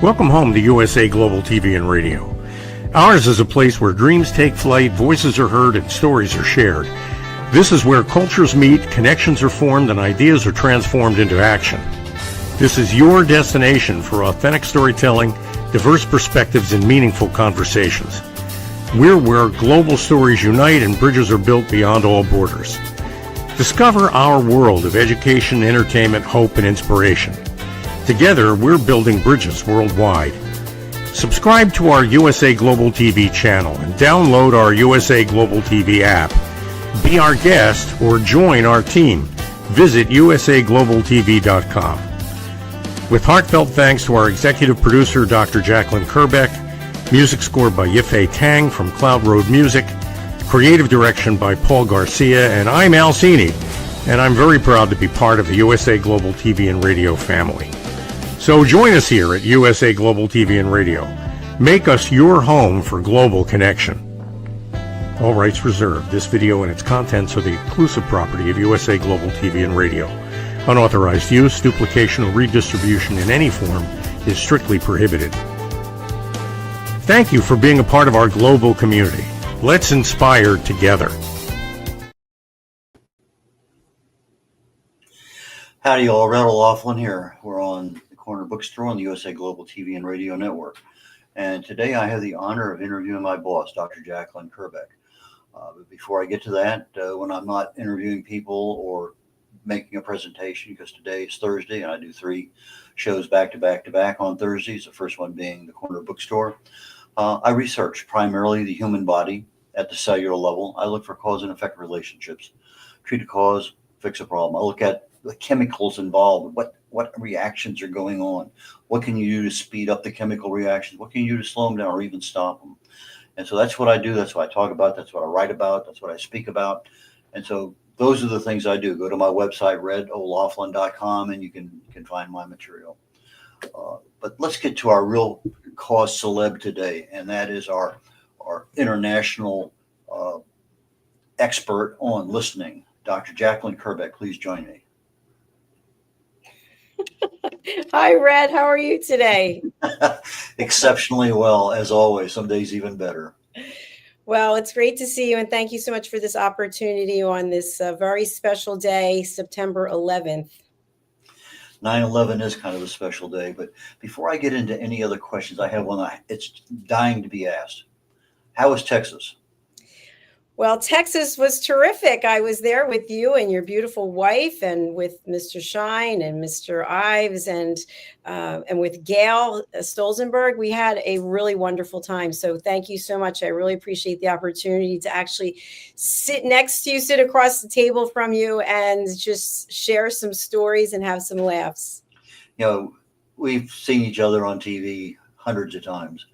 Welcome home to USA Global TV and Radio. Ours is a place where dreams take flight, voices are heard, and stories are shared. This is where cultures meet, connections are formed, and ideas are transformed into action. This is your destination for authentic storytelling, diverse perspectives, and meaningful conversations. We're where global stories unite and bridges are built beyond all borders. Discover our world of education, entertainment, hope, and inspiration. Together, we're building bridges worldwide. Subscribe to our USA Global TV channel and download our USA Global TV app. Be our guest or join our team. Visit usaglobaltv.com. With heartfelt thanks to our executive producer, Dr. Jacalyn Kerbeck, music scored by Yifei Tang from Cloud Road Music, creative direction by Paul Garcia, and I'm Al Cini, and I'm very proud to be part of the USA Global TV and Radio family. So join us here at USA Global TV and Radio. Make us your home for global connection. All rights reserved. This video and its contents are the exclusive property of USA Global TV and Radio. Unauthorized use, duplication, or redistribution in any form is strictly prohibited. Thank you for being a part of our global community. Let's inspire together. Howdy all, Red O'Loughlin here. We're on the Corner Bookstore on the USA Global TV and Radio Network. And today I have the honor of interviewing my boss, Dr. Jacalyn Kerbeck. But before I get to that, when I'm not interviewing people or making a presentation, because today is Thursday and I do 3 shows back to back to back on Thursdays, the first one being the Corner Bookstore. I research primarily the human body at the cellular level. I look for cause and effect relationships, treat a cause, fix a problem. I look at the chemicals involved, what reactions are going on, what can you do to speed up the chemical reactions, what can you do to slow them down or even stop them. And so that's what I do, that's what I talk about, that's what I write about, that's what I speak about. And so those are the things I do. Go to my website, redolaughlin.com, and you can find my material. But let's get to our real cause celeb today, and that is our international expert on listening, Dr. Jacalyn Kerbeck. Please join me. Hi, Red. How are you today? Exceptionally well, as always. Some days even better. Well, it's great to see you, and thank you so much for this opportunity on this very special day, September 11th. 9/11 is kind of a special day, but before I get into any other questions, I have one it's dying to be asked. How is Texas? Well, Texas was terrific. I was there with you and your beautiful wife, and with Mr. Shine and Mr. Ives, and with Gail Stolzenberg. We had a really wonderful time. So thank you so much. I really appreciate the opportunity to actually sit next to you, sit across the table from you, and just share some stories and have some laughs. You know, we've seen each other on TV hundreds of times.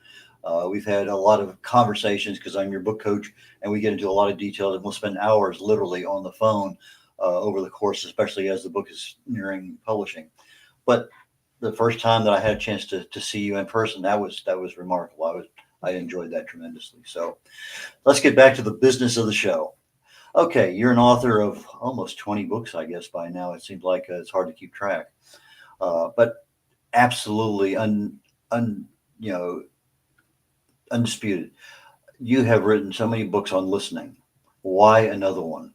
We've had a lot of conversations because I'm your book coach, and we get into a lot of details, and we'll spend hours literally on the phone over the course, especially as the book is nearing publishing. But the first time that I had a chance to see you in person, that was remarkable. I enjoyed that tremendously. So let's get back to the business of the show. Okay, you're an author of almost 20 books, I guess, by now. It seems like it's hard to keep track, but absolutely undisputed. You have written so many books on listening. Why another one?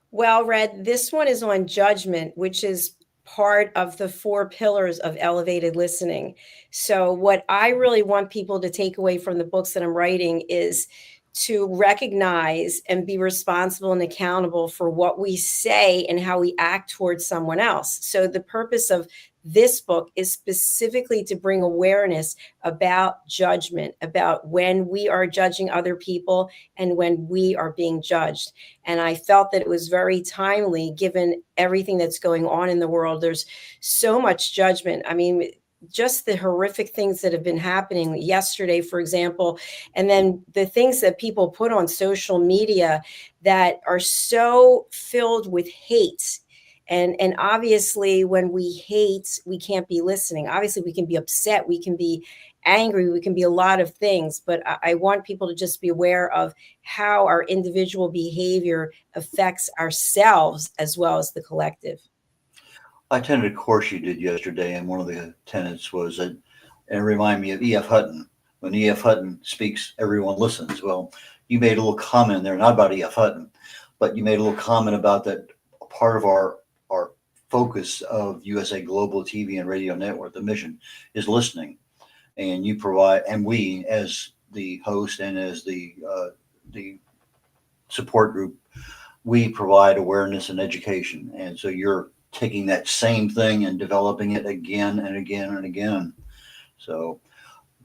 Well, Red, this one is on judgment, which is part of the 4 pillars of elevated listening. So what I really want people to take away from the books that I'm writing is to recognize and be responsible and accountable for what we say and how we act towards someone else. So the purpose of this book is specifically to bring awareness about judgment, about when we are judging other people and when we are being judged. And I felt that it was very timely given everything that's going on in the world. There's so much judgment. I mean, just the horrific things that have been happening yesterday, for example, and then the things that people put on social media that are so filled with hate. And obviously, when we hate, we can't be listening. Obviously, we can be upset, we can be angry, we can be a lot of things. But I want people to just be aware of how our individual behavior affects ourselves as well as the collective. I attended a course you did yesterday, and one of the tenets was that, and it reminded me of E.F. Hutton. When E.F. Hutton speaks, everyone listens. Well, you made a little comment there, not about E.F. Hutton, but you made a little comment about that part of our focus of USA Global TV and Radio Network, the mission, is listening. And you provide, and we, as the host and as the support group, we provide awareness and education. And so you're taking that same thing and developing it again and again and again. So,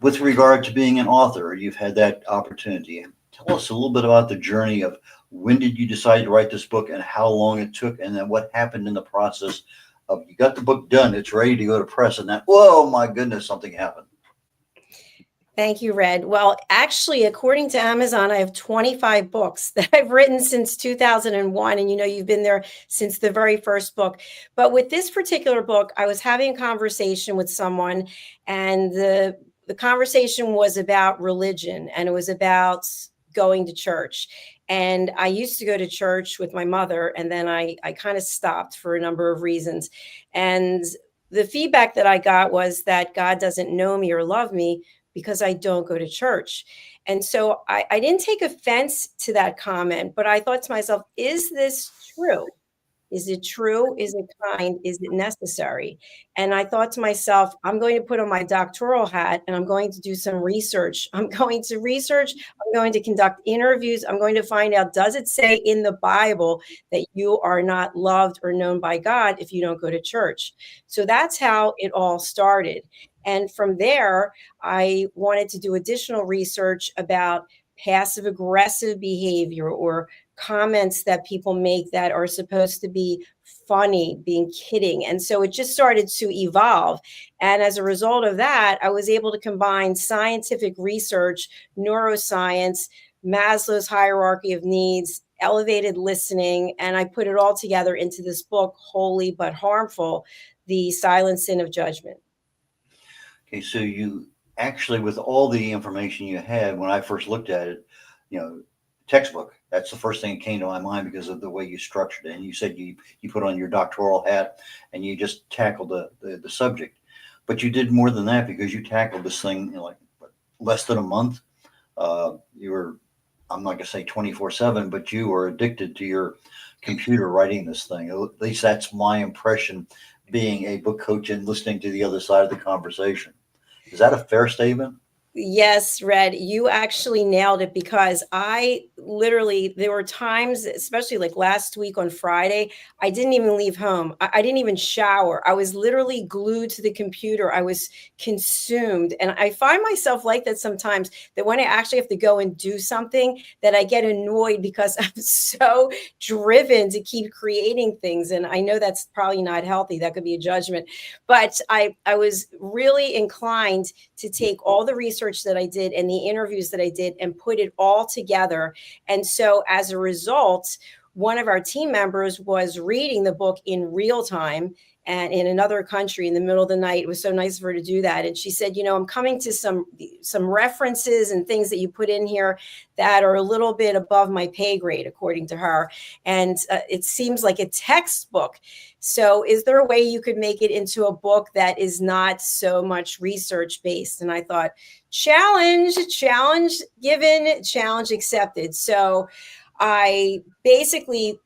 with regard to being an author, you've had that opportunity. Tell us a little bit about the journey of when did you decide to write this book and how long it took, and then what happened in the process of you got the book done, it's ready to go to press, and then, whoa, my goodness, something happened. Thank you, Red. Well, actually, according to Amazon, I have 25 books that I've written since 2001. And you've been there since the very first book. But with this particular book, I was having a conversation with someone, and the conversation was about religion, and it was about going to church. And I used to go to church with my mother, and then I kind of stopped for a number of reasons. And the feedback that I got was that God doesn't know me or love me because I don't go to church. And so I didn't take offense to that comment, but I thought to myself, is this true? Is it true? Is it kind? Is it necessary? And I thought to myself, I'm going to put on my doctoral hat and I'm going to do some research. I'm going to research. I'm going to conduct interviews. I'm going to find out, does it say in the Bible that you are not loved or known by God if you don't go to church? So that's how it all started. And from there, I wanted to do additional research about passive aggressive behavior or comments that people make that are supposed to be funny, being kidding. And so it just started to evolve. And as a result of that, I was able to combine scientific research, neuroscience, Maslow's hierarchy of needs, elevated listening, and I put it all together into this book, Holy but Harmful: The Silent Sin of Judgment. Okay, so you actually, with all the information you had, when I first looked at it, textbook, that's the first thing that came to my mind because of the way you structured it. And you said you put on your doctoral hat and you just tackled the subject. But you did more than that because you tackled this thing in like less than a month. You were, I'm not going to say 24/7, but you were addicted to your computer writing this thing. At least that's my impression, being a book coach and listening to the other side of the conversation. Is that a fair statement? Yes, Red, you actually nailed it, because I literally, there were times, especially like last week on Friday, I didn't even leave home. I didn't even shower. I was literally glued to the computer. I was consumed. And I find myself like that sometimes, that when I actually have to go and do something, that I get annoyed because I'm so driven to keep creating things. And I know that's probably not healthy. That could be a judgment. But I was really inclined to take all the research that I did and the interviews that I did and put it all together. And so as a result, one of our team members was reading the book in real time and in another country in the middle of the night. It was so nice of her to do that. And she said, I'm coming to some references and things that you put in here that are a little bit above my pay grade, according to her. And it seems like a textbook. So is there a way you could make it into a book that is not so much research based? And I thought, challenge given, challenge accepted. So I basically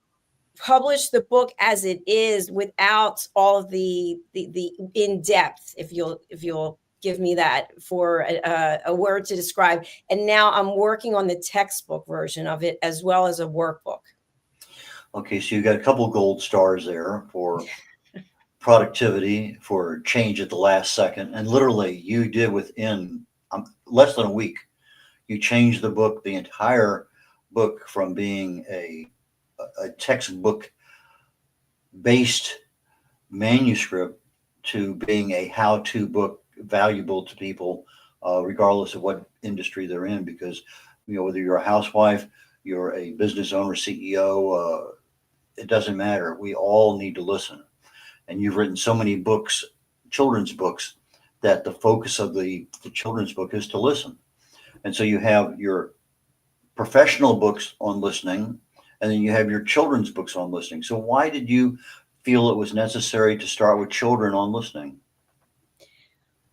publish the book as it is without all of the in depth, if you'll give me that for a word to describe. And now I'm working on the textbook version of it as well as a workbook. Okay, so you got a couple gold stars there for productivity, for change at the last second, and literally you did within less than a week, you changed the book, the entire book, from being a textbook based manuscript to being a how-to book, valuable to people, regardless of what industry they're in. Because whether you're a housewife, you're a business owner, CEO, it doesn't matter. We all need to listen. And you've written so many books, children's books, that the focus of the children's book is to listen. And so you have your professional books on listening, and then you have your children's books on listening. So why did you feel it was necessary to start with children on listening?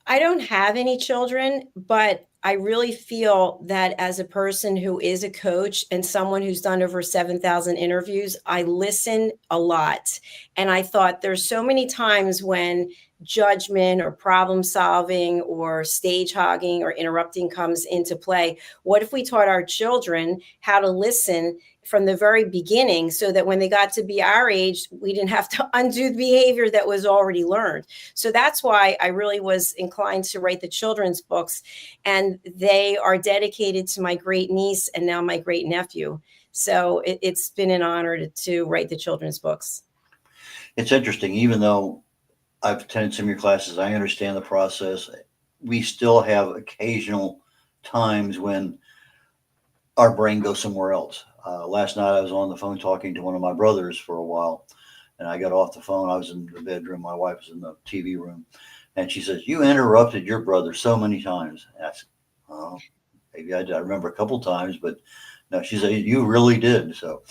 I don't have any children, but I really feel that as a person who is a coach and someone who's done over 7,000 interviews, I listen a lot. And I thought there's so many times when judgment or problem solving or stage hogging or interrupting comes into play. What if we taught our children how to listen from the very beginning so that when they got to be our age, we didn't have to undo the behavior that was already learned? So that's why I really was inclined to write the children's books. And they are dedicated to my great niece and now my great nephew. So it's been an honor to write the children's books. It's interesting, even though I've attended some of your classes, I understand the process. We still have occasional times when our brain goes somewhere else. Last night I was on the phone talking to one of my brothers for a while, and I got off the phone. I was in the bedroom. My wife was in the TV room, and she says, "You interrupted your brother so many times." And I said, "Oh, maybe I did. I remember a couple times, but no." She said, "You really did." So,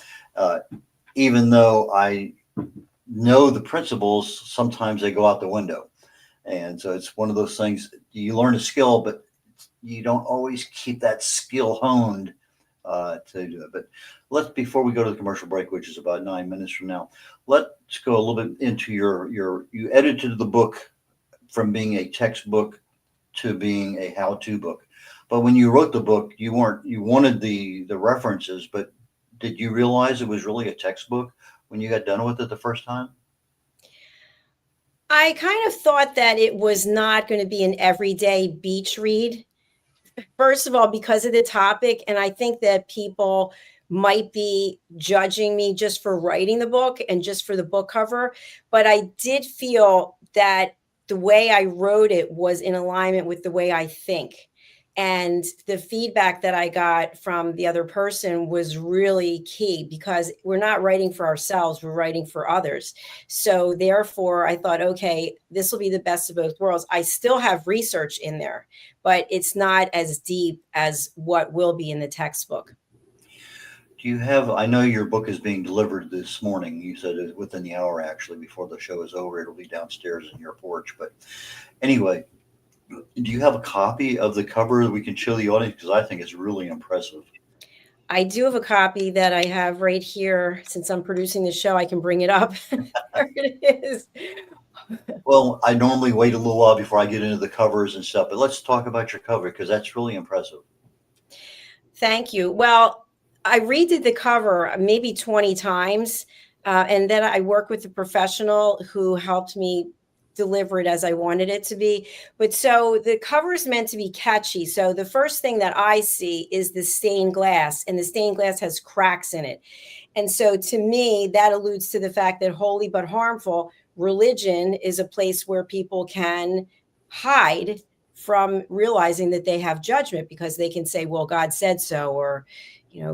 even though I know the principles, sometimes they go out the window, and so it's one of those things. You learn a skill, but you don't always keep that skill honed to do it. But before we go to the commercial break, which is about 9 minutes from now, let's go a little bit into you edited the book from being a textbook to being a how-to book. But when you wrote the book, you wanted the references, but did you realize it was really a textbook when you got done with it the first time? I kind of thought that it was not going to be an everyday beach read. First of all, because of the topic, and I think that people might be judging me just for writing the book and just for the book cover, but I did feel that the way I wrote it was in alignment with the way I think. And the feedback that I got from the other person was really key because we're not writing for ourselves, we're writing for others. So therefore, I thought, okay, this will be the best of both worlds. I still have research in there, but it's not as deep as what will be in the textbook. I know your book is being delivered this morning. You said it within the hour, actually, before the show is over. It'll be downstairs in your porch. But anyway, do you have a copy of the cover that we can show the audience? Because I think it's really impressive. I do have a copy that I have right here. Since I'm producing the show, I can bring it up. There it is. Well, I normally wait a little while before I get into the covers and stuff, but let's talk about your cover because that's really impressive. Thank you. Well, I redid the cover maybe 20 times. And then I worked with a professional who helped me deliver it as I wanted it to be. But so the cover is meant to be catchy. So the first thing that I see is the stained glass, and the stained glass has cracks in it. And so to me, that alludes to the fact that holy but harmful religion is a place where people can hide from realizing that they have judgment because they can say, well, God said so, or,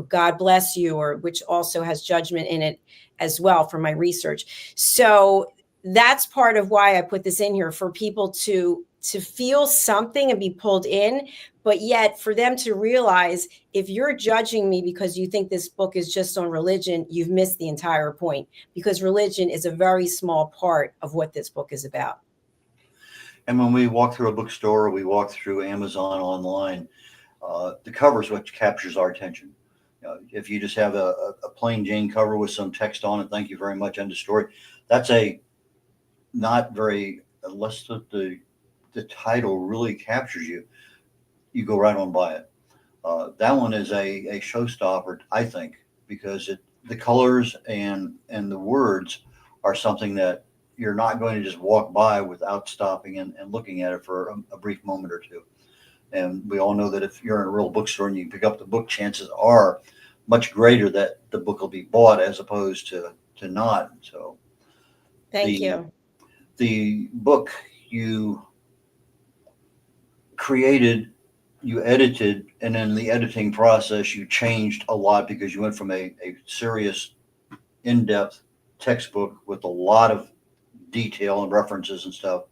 God bless you, or which also has judgment in it as well from my research. So that's part of why I put this in here, for people to feel something and be pulled in, but yet for them to realize, if you're judging me because you think this book is just on religion, you've missed the entire point, because religion is a very small part of what this book is about. And when we walk through a bookstore, we walk through Amazon online, the cover is what captures our attention. If you just have a plain Jane cover with some text on it, thank you very much, end of story. That's not very, unless the title really captures you, you go right on by it. That one is a showstopper, I think, because the colors and the words are something that you're not going to just walk by without stopping and looking at it for a brief moment or two. And we all know that if you're in a real bookstore and you pick up the book, chances are much greater that the book will be bought as opposed to not. So Thank you. The book you created, you edited, and in the editing process, you changed a lot because you went from a serious, in-depth textbook with a lot of detail and references and stuff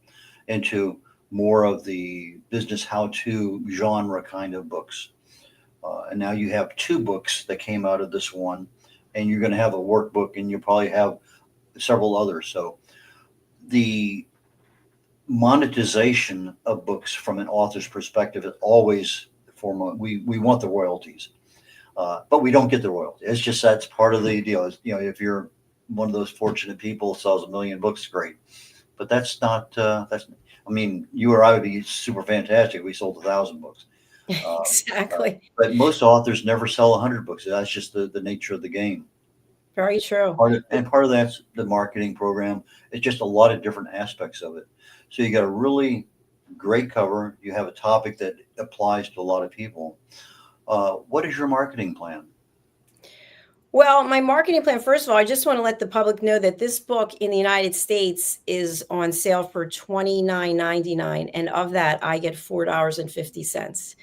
into more of the business how-to genre kind of books. And now you have two books that came out of this one, and you're going to have a workbook, and you probably have several others. So the monetization of books from an author's perspective is always foremost. We want the royalties, but we don't get the royalty. It's just that's part of the deal. Is, if you're one of those fortunate people who sells 1 million books, great. But that's not. I mean, you or I would be super fantastic. We sold 1,000 books. Exactly. But most authors never sell 100 books. That's just the nature of the game. Very true. Part of that's the marketing program. It's just a lot of different aspects of it. So you got a really great cover. You have a topic that applies to a lot of people. What is your marketing plan? Well, my marketing plan, first of all, I just want to let the public know that this book in the United States is on sale for $29.99. And of that, I get $4.50.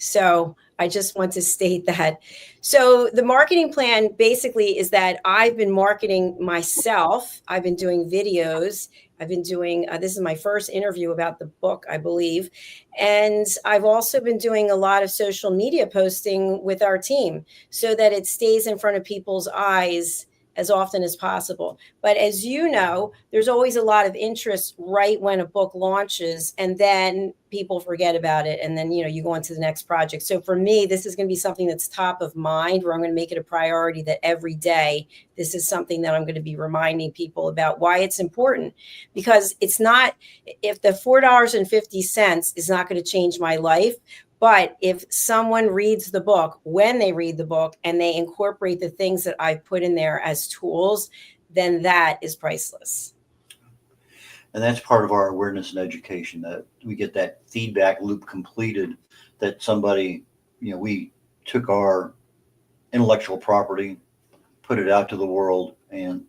So I just want to state that. So the marketing plan basically is that I've been marketing myself. I've been doing videos. I've been doing, this is my first interview about the book, I believe. And I've also been doing a lot of social media posting with our team so that it stays in front of people's eyes as often as possible. But as you know, there's always a lot of interest right when a book launches, and then people forget about it. And then, you go on to the next project. So for me, this is going to be something that's top of mind, where I'm going to make it a priority that every day, this is something that I'm going to be reminding people about why it's important. Because it's not, if the $4.50 is not going to change my life, but if someone reads the book, when they read the book and they incorporate the things that I've put in there as tools, then that is priceless. And that's part of our awareness and education, that we get that feedback loop completed, that somebody, we took our intellectual property, put it out to the world, and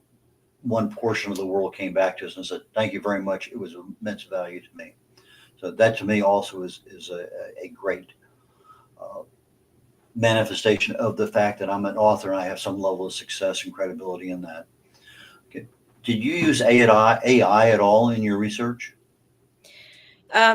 one portion of the world came back to us and said, thank you very much. It was of immense value to me. So that to me also is a great manifestation of the fact that I'm an author and I have some level of success and credibility in that. Okay. Did you use AI at all in your research?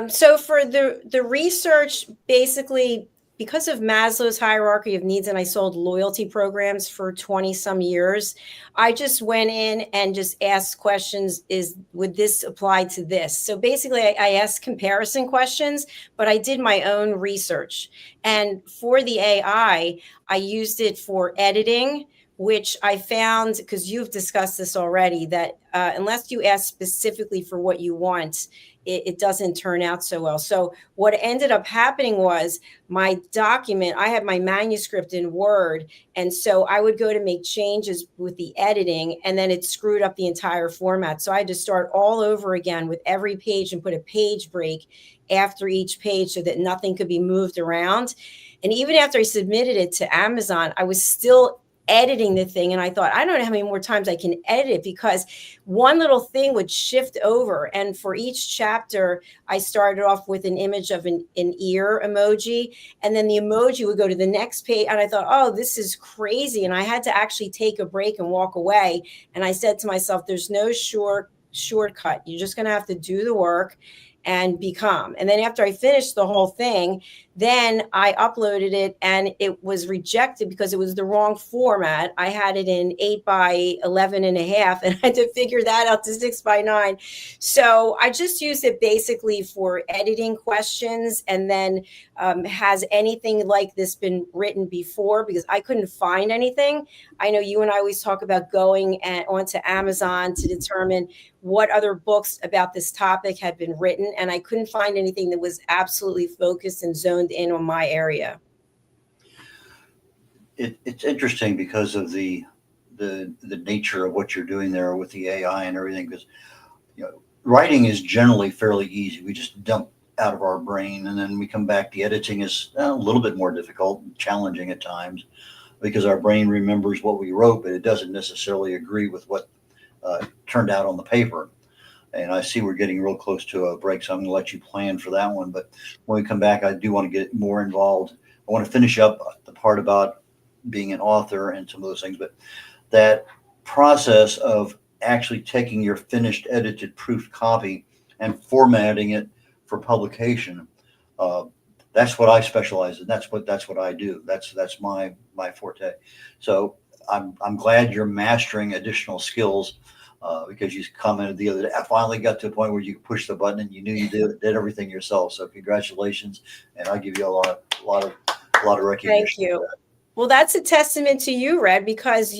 So for the research, basically, because of Maslow's hierarchy of needs, and I sold loyalty programs for 20 some years, I just went in and just asked questions. Would this apply to this? So basically I asked comparison questions, but I did my own research. And for the AI, I used it for editing, which I found, because you've discussed this already, that unless you ask specifically for what you want, it doesn't turn out so well. So what ended up happening was my document, I had my manuscript in Word. And so I would go to make changes with the editing, and then it screwed up the entire format. So I had to start all over again with every page and put a page break after each page so that nothing could be moved around. And even after I submitted it to Amazon, I was still editing the thing. And I thought, I don't know how many more times I can edit it, because one little thing would shift over. And for each chapter, I started off with an image of an ear emoji. And then the emoji would go to the next page. And I thought, oh, this is crazy. And I had to actually take a break and walk away. And I said to myself, there's no shortcut. You're just going to have to do the work and be calm. And then after I finished the whole thing, then I uploaded it and it was rejected because it was the wrong format. I had it in 8x11.5 and I had to figure that out to 6x9. So I just used it basically for editing questions. And then has anything like this been written before? Because I couldn't find anything. I know you and I always talk about going onto Amazon to determine what other books about this topic had been written. And I couldn't find anything that was absolutely focused and zoned in on my area. It's interesting because of the nature of what you're doing there with the AI and everything, because writing is generally fairly easy. We just dump out of our brain and then we come back. The editing is a little bit more difficult and challenging at times because our brain remembers what we wrote, but it doesn't necessarily agree with what turned out on the paper. And I see we're getting real close to a break, so I'm going to let you plan for that one. But when we come back, I do want to get more involved. I want to finish up the part about being an author and some of those things. But that process of actually taking your finished, edited, proofed copy and formatting it for publication, that's what I specialize in. That's what I do. That's my forte. So I'm glad you're mastering additional skills. because you commented the other day, I finally got to a point where you could push the button and you knew you did everything yourself. So congratulations, and I'll give you a lot of recognition. Thank you. Well, that's a testament to you, Red, because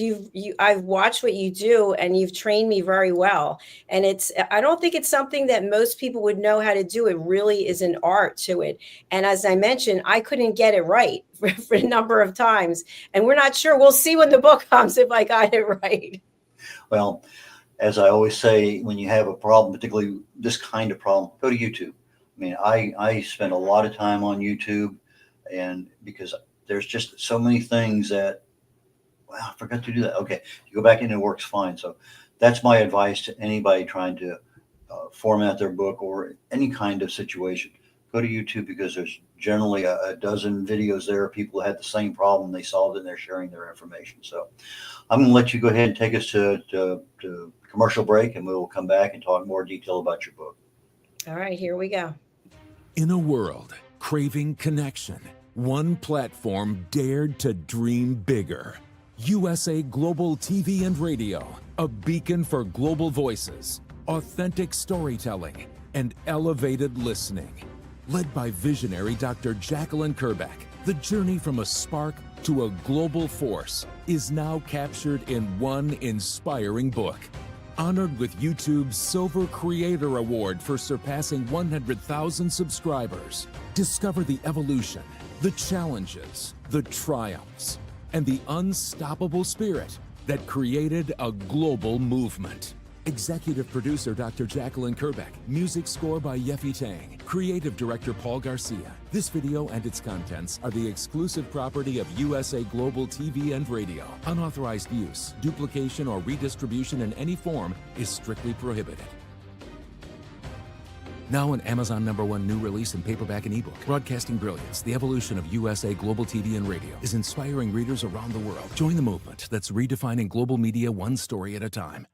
I've watched what you do and you've trained me very well. And I don't think it's something that most people would know how to do. It really is an art to it. And as I mentioned, I couldn't get it right for a number of times. And we're not sure. We'll see when the book comes if I got it right. Well, as I always say, when you have a problem, particularly this kind of problem, go to YouTube. I mean, I spend a lot of time on YouTube, and because there's just so many things that, wow, I forgot to do that. Okay, you go back in, it works fine. So that's my advice to anybody trying to format their book or any kind of situation. Go to YouTube, because there's generally a dozen videos there. People had the same problem, they solved it, and they're sharing their information. So I'm going to let you go ahead and take us to commercial break, and we will come back and talk more detail about your book. All right, here we go. In a world craving connection, one platform dared to dream bigger. USA Global TV and Radio, a beacon for global voices, authentic storytelling, and elevated listening. Led by visionary Dr. Jacalyn Kerbeck, the journey from a spark to a global force is now captured in one inspiring book. Honored with YouTube's Silver Creator Award for surpassing 100,000 subscribers, discover the evolution, the challenges, the triumphs, and the unstoppable spirit that created a global movement. Executive producer Dr. Jacalyn Kerbeck, music score by Yeffy Tang, creative director Paul Garcia. This video and its contents are the exclusive property of USA Global TV and Radio. Unauthorized use, duplication, or redistribution in any form is strictly prohibited. Now an Amazon #1 new release in paperback and ebook. Broadcasting Brilliance, the evolution of USA Global TV and Radio, is inspiring readers around the world. Join the movement that's redefining global media one story at a time.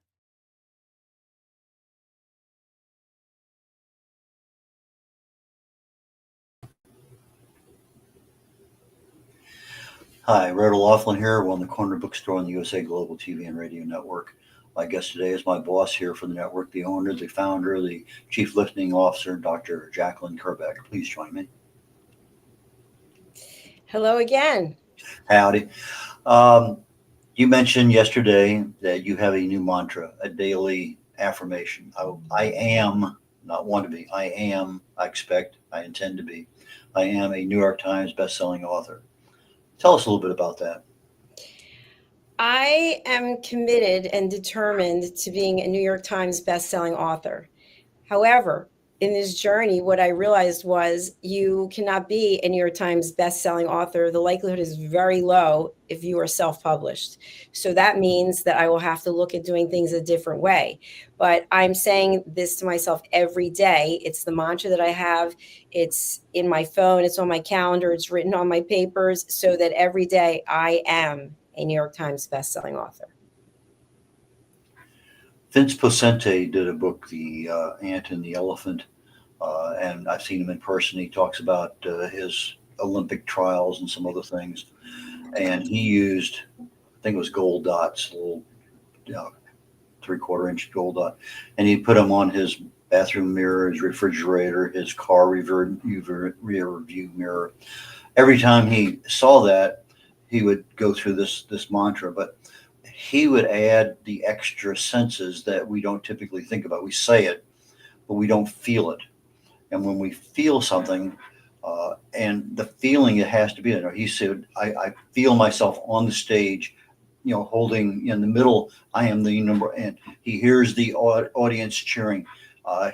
Hi, Red O'Loughlin here. We're on the Corner Bookstore on the USA Global TV and Radio Network. My guest today is my boss here for the network, the owner, the founder, the chief listening officer, Dr. Jacalyn Kerbeck. Please join me. Hello again. Howdy. You mentioned yesterday that you have a new mantra, a daily affirmation. I am, not want to be, I am, I expect, I intend to be. I am a New York Times bestselling author. Tell us a little bit about that. I am committed and determined to being a New York Times bestselling author. However, in this journey, what I realized was you cannot be a New York Times bestselling author. The likelihood is very low if you are self-published. So that means that I will have to look at doing things a different way. But I'm saying this to myself every day. It's the mantra that I have. It's in my phone. It's on my calendar. It's written on my papers, so that every day I am a New York Times bestselling author. Vince Poscente did a book, The Ant and the Elephant, and I've seen him in person. He talks about his Olympic trials and some other things, and he used, I think it was gold dots, little 3/4 inch gold dot, and he put them on his bathroom mirror, his refrigerator, his car rear view mirror. Every time he saw that, he would go through this mantra, but he would add the extra senses that we don't typically think about. We say it, but we don't feel it. And when we feel something, and the feeling, it has to be there. He said, I feel myself on the stage, holding in the middle. I am the number, and he hears the audience cheering.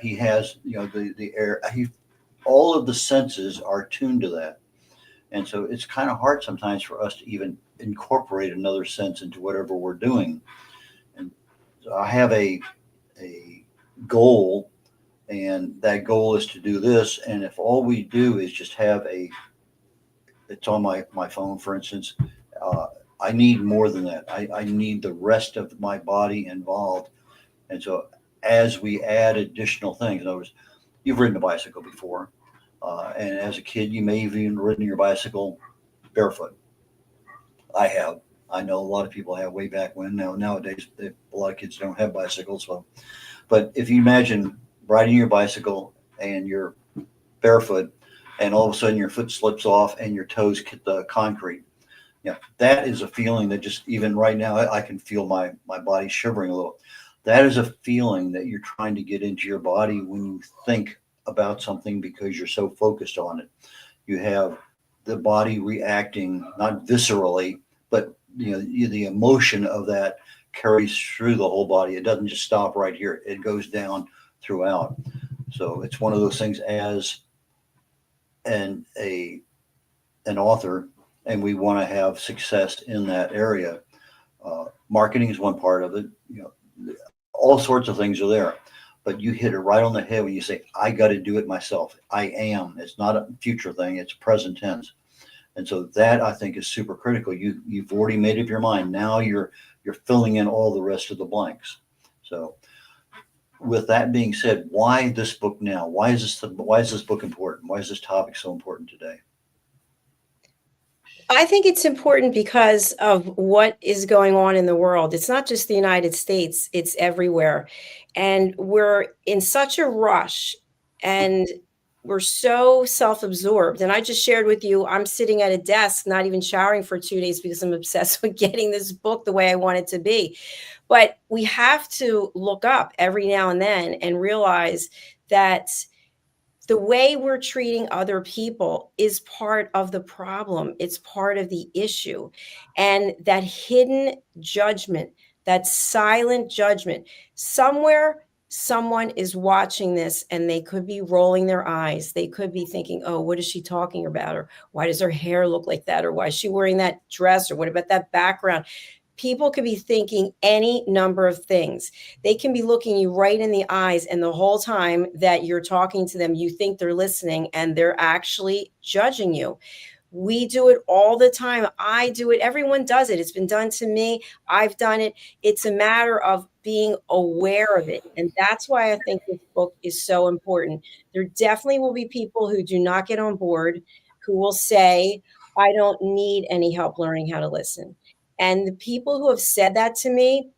He has, the air. All of the senses are tuned to that. And so it's kind of hard sometimes for us to even incorporate another sense into whatever we're doing. And so I have a goal, and that goal is to do this. And if all we do is just have it's on my phone, for instance, I need more than that. I need the rest of my body involved. And so as we add additional things, in other words, you've ridden a bicycle before. And as a kid, you may have even ridden your bicycle barefoot. I have. I know a lot of people have way back when. Nowadays, a lot of kids don't have bicycles. So, but if you imagine riding your bicycle and you're barefoot, and all of a sudden your foot slips off and your toes hit the concrete. Yeah, that is a feeling that just even right now I can feel my body shivering a little. That is a feeling that you're trying to get into your body when you think about something because you're so focused on it. You have the body reacting not viscerally, but the emotion of that carries through the whole body. It doesn't just stop right here; it goes down throughout. So it's one of those things as an author, and we want to have success in that area. Marketing is one part of it. All sorts of things are there, but you hit it right on the head when you say, "I got to do it myself." I am. It's not a future thing; it's present tense. And so that I think is super critical. You've already made up your mind. Now you're filling in all the rest of the blanks. So with that being said, why this book now? Why is this book important? Why is this topic so important today? I think it's important because of what is going on in the world. It's not just the United States, it's everywhere. And we're in such a rush and we're so self-absorbed. And I just shared with you, I'm sitting at a desk, not even showering for 2 days because I'm obsessed with getting this book the way I want it to be. But we have to look up every now and then and realize that the way we're treating other people is part of the problem. It's part of the issue. And that hidden judgment, that silent judgment, somewhere someone is watching this and they could be rolling their eyes. They could be thinking, oh, what is she talking about? Or why does her hair look like that? Or why is she wearing that dress? Or what about that background? People could be thinking any number of things. They can be looking you right in the eyes, and the whole time that you're talking to them, you think they're listening and they're actually judging you. We do it all the time. I do it. Everyone does it. It's been done to me. I've done it. It's a matter of being aware of it. And that's why I think this book is so important. There definitely will be people who do not get on board, who will say, I don't need any help learning how to listen. And the people who have said that to me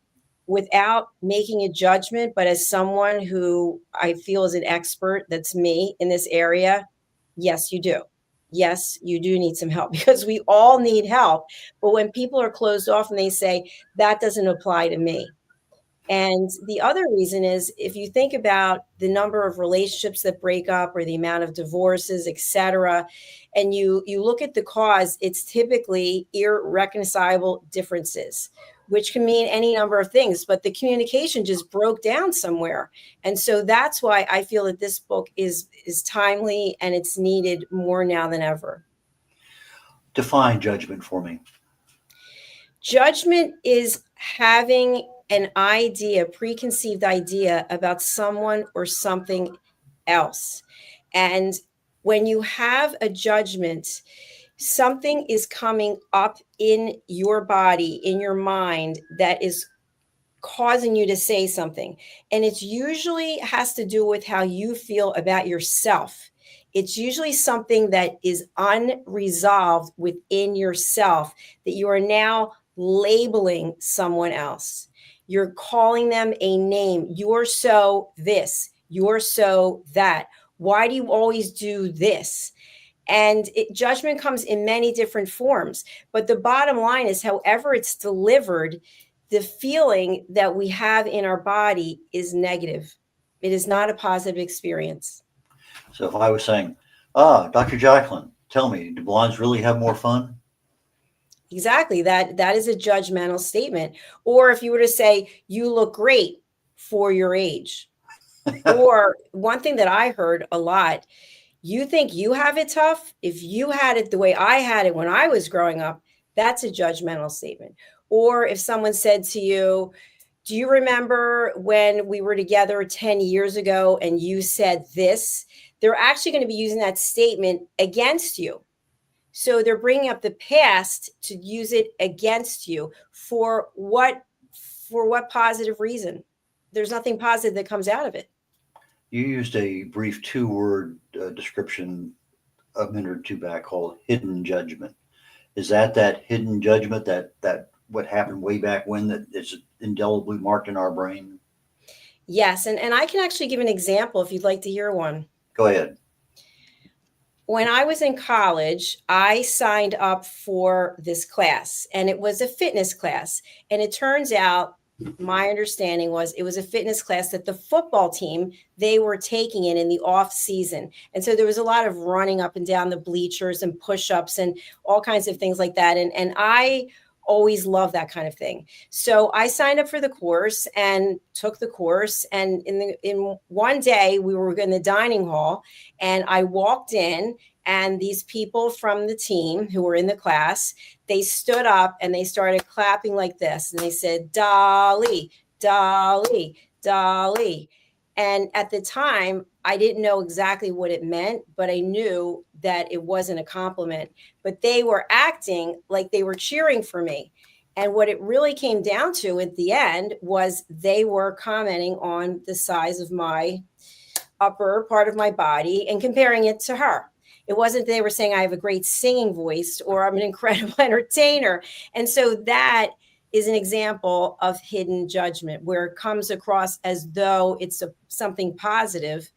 without making a judgment, but as someone who I feel is an expert, that's me in this area, yes, you do. Yes, you do need some help because we all need help. But when people are closed off and they say, that doesn't apply to me. And the other reason is if you think about the number of relationships that break up or the amount of divorces, et cetera, and you look at the cause, it's typically irreconcilable differences, which can mean any number of things, but the communication just broke down somewhere. And so that's why I feel that this book is timely and it's needed more now than ever. Define judgment for me. Judgment is having an idea, preconceived idea about someone or something else. And when you have a judgment, something is coming up in your body, in your mind, that is causing you to say something. And it's usually has to do with how you feel about yourself. It's usually something that is unresolved within yourself that you are now labeling someone else. You're calling them a name. You're so this, you're so that. Why do you always do this? And judgment comes in many different forms. But the bottom line is, however it's delivered, the feeling that we have in our body is negative. It is not a positive experience. So if I was saying, Dr. Jacalyn, tell me, do blondes really have more fun? Exactly. That is a judgmental statement. Or if you were to say, you look great for your age. Or one thing that I heard a lot, you think you have it tough? If you had it the way I had it when I was growing up, that's a judgmental statement. Or if someone said to you, do you remember when we were together 10 years ago and you said this? They're actually going to be using that statement against you. So they're bringing up the past to use it against you for what positive reason? There's nothing positive that comes out of it. You used a brief 2-word description a minute or two back called hidden judgment. Is that hidden judgment, that what happened way back when that is indelibly marked in our brain? Yes. And I can actually give an example if you'd like to hear one. Go ahead. When I was in college, I signed up for this class, and it was a fitness class. And it turns out, my understanding was it was a fitness class that the football team, they were taking it in the off season. And so there was a lot of running up and down the bleachers and push-ups and all kinds of things like that. And I always love that kind of thing. So I signed up for the course and took the course. And in one day we were in the dining hall, and I walked in, and these people from the team who were in the class, they stood up and they started clapping like this. And they said, Dolly, Dolly, Dolly. And at the time, I didn't know exactly what it meant, but I knew that it wasn't a compliment. But they were acting like they were cheering for me. And what it really came down to at the end was they were commenting on the size of my upper part of my body and comparing it to her. It wasn't they were saying I have a great singing voice or I'm an incredible entertainer. And so that is an example of hidden judgment, where it comes across as though it's something positive.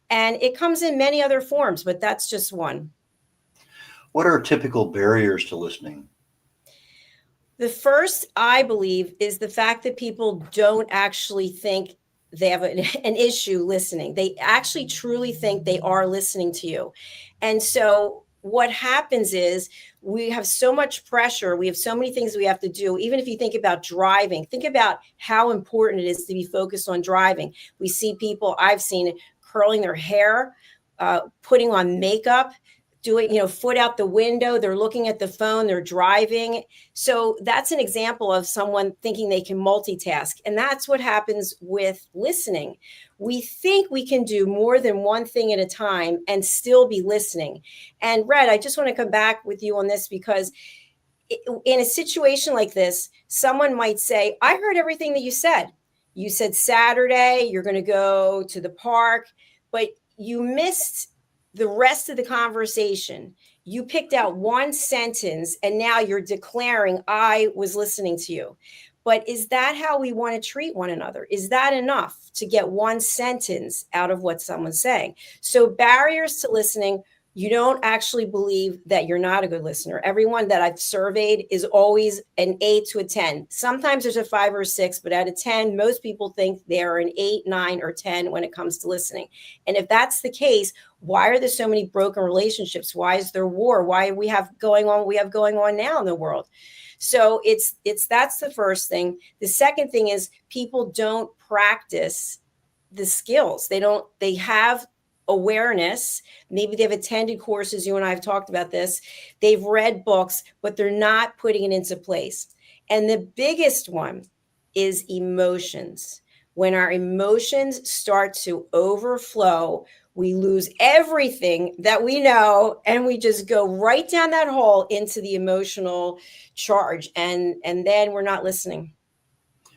And it comes in many other forms, but that's just one. What are typical barriers to listening? The first, I believe, is the fact that people don't actually think they have an issue listening. They actually truly think they are listening to you. And so what happens is we have so much pressure. We have so many things we have to do. Even if you think about driving, think about how important it is to be focused on driving. We see people, I've seen it, curling their hair, putting on makeup, doing, foot out the window, they're looking at the phone, they're driving. So that's an example of someone thinking they can multitask. And that's what happens with listening. We think we can do more than one thing at a time and still be listening. And Red, I just want to come back with you on this, because in a situation like this, someone might say, I heard everything that you said. You said Saturday, you're going to go to the park, but you missed the rest of the conversation. You picked out one sentence and now you're declaring, I was listening to you. But is that how we want to treat one another? Is that enough to get one sentence out of what someone's saying? So barriers to listening, you don't actually believe that you're not a good listener. Everyone that I've surveyed is always an 8 to a 10. Sometimes there's a 5 or a 6, but at a 10, most people think they're an 8, 9, or 10 when it comes to listening. And if that's the case, why are there so many broken relationships? Why is there war? Why we have going on now in the world? So that's the first thing. The second thing is people don't practice the skills. They have awareness. Maybe they've attended courses. You and I have talked about this. They've read books, but they're not putting it into place. And the biggest one is emotions. When our emotions start to overflow, we lose everything that we know, and we just go right down that hole into the emotional charge. And then we're not listening.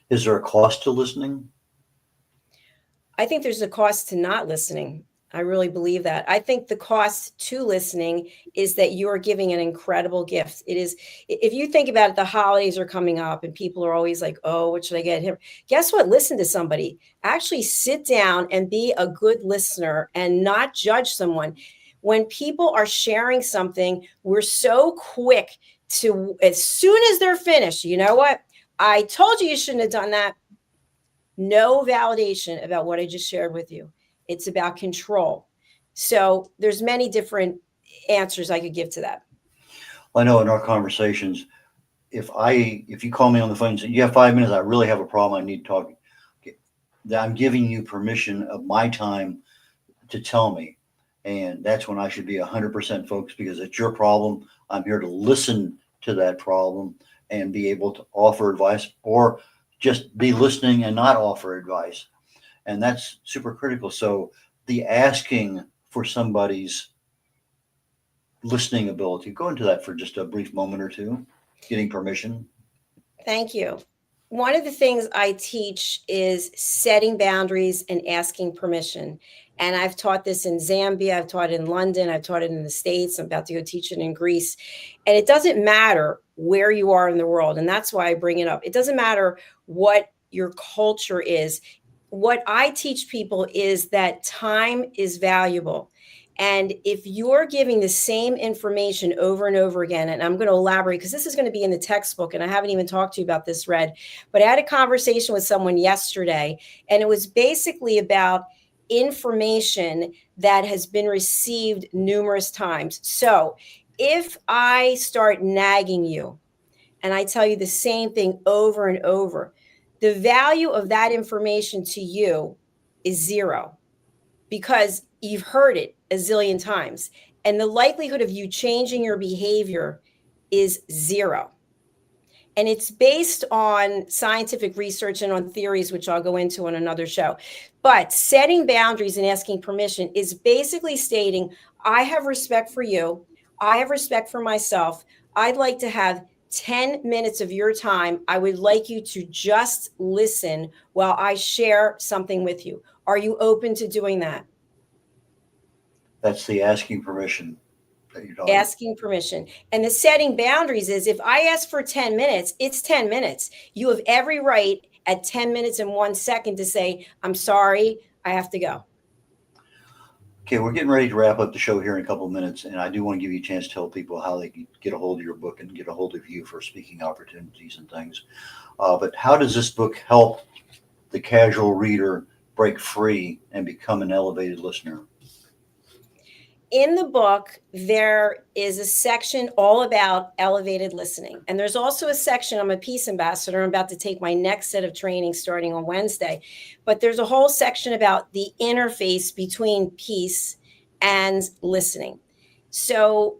Is there a cost to listening? I think there's a cost to not listening. I really believe that. I think the cost to listening is that you're giving an incredible gift. It is, if you think about it, the holidays are coming up and people are always like, oh, what should I get him? Guess what? Listen to somebody. Actually sit down and be a good listener and not judge someone. When people are sharing something, we're so quick to, as soon as they're finished, you know what? I told you shouldn't have done that. No validation about what I just shared with you. It's about control. So there's many different answers I could give to that. I know in our conversations, if you call me on the phone and say, you have 5 minutes, I really have a problem, I need to talk, I'm giving you permission of my time to tell me. And that's when I should be 100% focused, because it's your problem. I'm here to listen to that problem and be able to offer advice, or just be listening and not offer advice. And that's super critical. So the asking for somebody's listening ability, go into that for just a brief moment or two, getting permission. Thank you. One of the things I teach is setting boundaries and asking permission. And I've taught this in Zambia, I've taught it in London, I've taught it in the States, I'm about to go teach it in Greece. And it doesn't matter where you are in the world. And that's why I bring it up. It doesn't matter what your culture is. What I teach people is that time is valuable. And if you're giving the same information over and over again, and I'm going to elaborate because this is going to be in the textbook, and I haven't even talked to you about this, Red, but I had a conversation with someone yesterday, and it was basically about information that has been received numerous times. So if I start nagging you and I tell you the same thing over and over, the value of that information to you is zero because you've heard it a zillion times. And the likelihood of you changing your behavior is zero. And it's based on scientific research and on theories, which I'll go into on another show. But setting boundaries and asking permission is basically stating, I have respect for you. I have respect for myself. I'd like to have 10 minutes of your time. I would like you to just listen while I share something with you. Are you open to doing that? That's the asking permission that you're talking Asking permission. And the setting boundaries is if I ask for 10 minutes, it's 10 minutes. You have every right at 10 minutes and 1 second to say, I'm sorry, I have to go. Okay, we're getting ready to wrap up the show here in a couple of minutes, and I do want to give you a chance to tell people how they can get a hold of your book and get a hold of you for speaking opportunities and things. But how does this book help the casual reader break free and become an elevated listener? In the book, there is a section all about elevated listening. And there's also a section, I'm a peace ambassador. I'm about to take my next set of training starting on Wednesday. But there's a whole section about the interface between peace and listening. So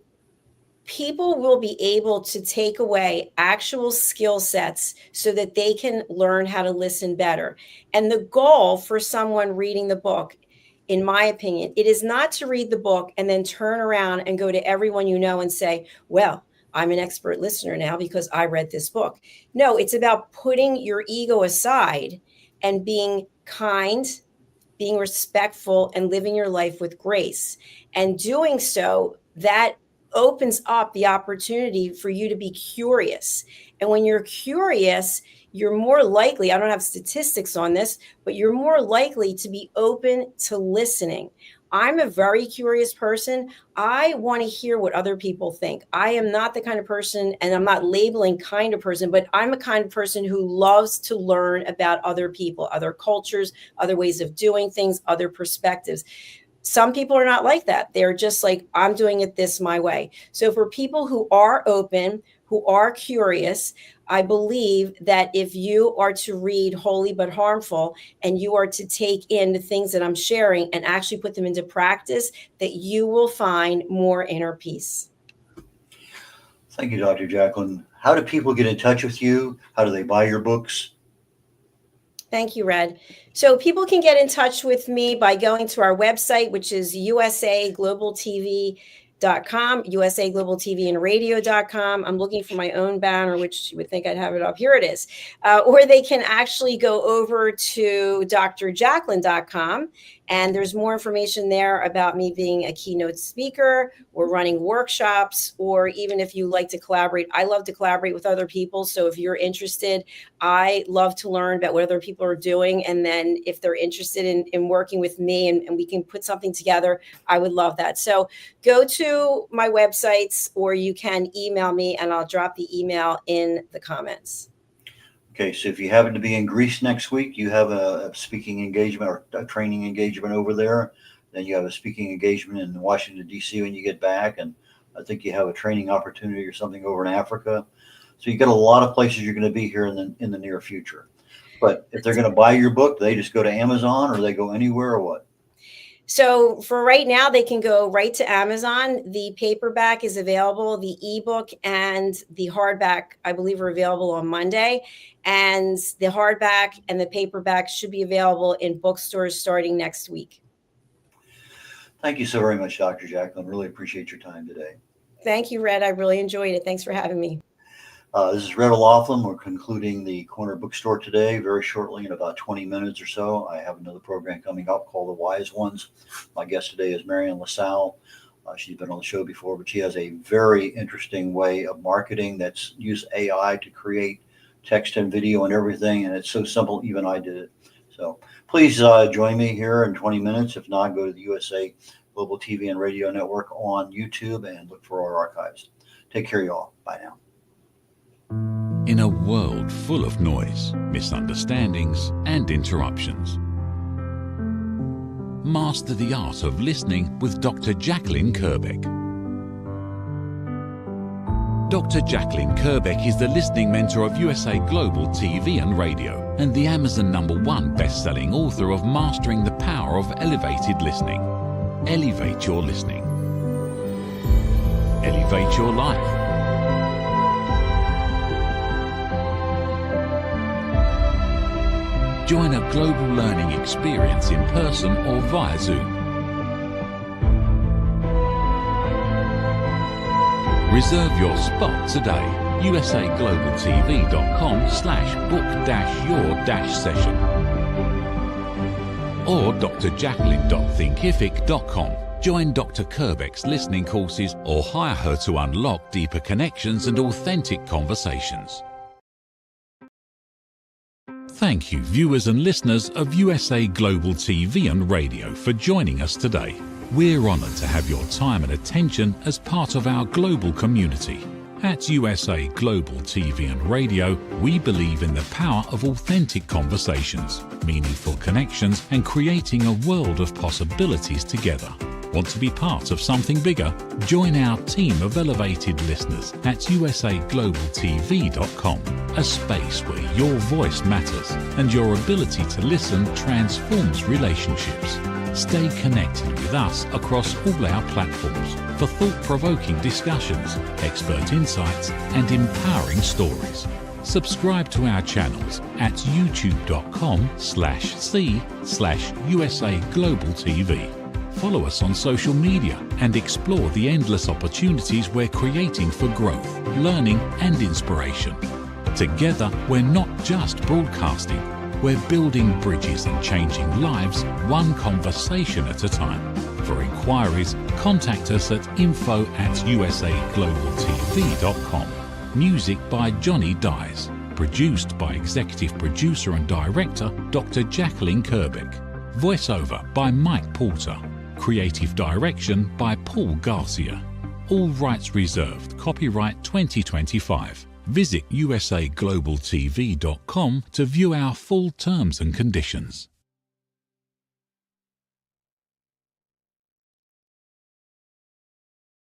people will be able to take away actual skill sets so that they can learn how to listen better. And the goal for someone reading the book, in my opinion, it is not to read the book and then turn around and go to everyone you know and say, well, I'm an expert listener now because I read this book. No, it's about putting your ego aside and being kind, being respectful, and living your life with grace. And doing so, that opens up the opportunity for you to be curious. And when you're curious, you're more likely, I don't have statistics on this, but you're more likely to be open to listening. I'm a very curious person. I want to hear what other people think. I am not the kind of person, and I'm not labeling kind of person, but I'm a kind of person who loves to learn about other people, other cultures, other ways of doing things, other perspectives. Some people are not like that. They're just like, I'm doing it this my way. So for people who are open, who are curious, I believe that if you are to read Holy but Harmful and you are to take in the things that I'm sharing and actually put them into practice, that you will find more inner peace. Thank you, Dr. Jacalyn. How do people get in touch with you? How do they buy your books? Thank you, Red. So people can get in touch with me by going to our website, which is usaglobaltv.com, usaglobaltvandradio.com. I'm looking for my own banner, which you would think I'd have it up. Here it is. Or they can actually go over to drjacalyn.com. And there's more information there about me being a keynote speaker or running workshops, or even if you like to collaborate. I love to collaborate with other people. So if you're interested, I love to learn about what other people are doing. And then if they're interested in working with me and we can put something together, I would love that. So go to my websites, or you can email me and I'll drop the email in the comments. Okay, so if you happen to be in Greece next week, you have a speaking engagement or a training engagement over there. Then you have a speaking engagement in Washington, D.C. when you get back. And I think you have a training opportunity or something over in Africa. So you got a lot of places you're going to be here in the near future. But if they're going to buy your book, they just go to Amazon, or they go anywhere, or what? So for right now, they can go right to Amazon. The paperback is available. The ebook and the hardback, I believe, are available on Monday. And the hardback and the paperback should be available in bookstores starting next week. Thank you so very much, Dr. Jacalyn. Really appreciate your time today. Thank you, Red. I really enjoyed it. Thanks for having me. This is Red O'Loughlin. We're concluding the Corner Bookstore today. Very shortly, in about 20 minutes or so, I have another program coming up called The Wise Ones. My guest today is Marion LaSalle. She's been on the show before, but she has a very interesting way of marketing that's used AI to create text and video and everything, and it's so simple, even I did it. So please join me here in 20 minutes. If not, go to the USA Global TV and Radio Network on YouTube and look for our archives. Take care, y'all. Bye now. In a world full of noise, misunderstandings, and interruptions, master the art of listening with Dr. Jacalyn Kerbeck. Dr. Jacalyn Kerbeck is the listening mentor of USA Global TV and Radio and the Amazon #1 best-selling author of Mastering the Power of Elevated Listening. Elevate your listening. Elevate your life. Join a global learning experience in person or via Zoom. Reserve your spot today. usaglobaltv.com/book-your-session or drjacalyn.thinkific.com. Join Dr. Kerbeck's listening courses or hire her to unlock deeper connections and authentic conversations. Thank you, viewers and listeners of USA Global TV and Radio, for joining us today. We're honored to have your time and attention as part of our global community. At USA Global TV and Radio, we believe in the power of authentic conversations, meaningful connections, and creating a world of possibilities together. Want to be part of something bigger? Join our team of elevated listeners at usaglobaltv.com, a space where your voice matters and your ability to listen transforms relationships. Stay connected with us across all our platforms for thought-provoking discussions, expert insights, and empowering stories. Subscribe to our channels at youtube.com/c/USA-Global-TV. Follow us on social media and explore the endless opportunities we're creating for growth, learning, and inspiration. Together, we're not just broadcasting, we're building bridges and changing lives one conversation at a time. For inquiries, contact us at info@usaglobaltv.com. Music by Johnny Dies. Produced by Executive Producer and Director Dr. Jacalyn Kerbeck. Voiceover by Mike Porter. Creative direction by Paul Garcia. All rights reserved. Copyright 2025. Visit usaglobaltv.com to view our full terms and conditions.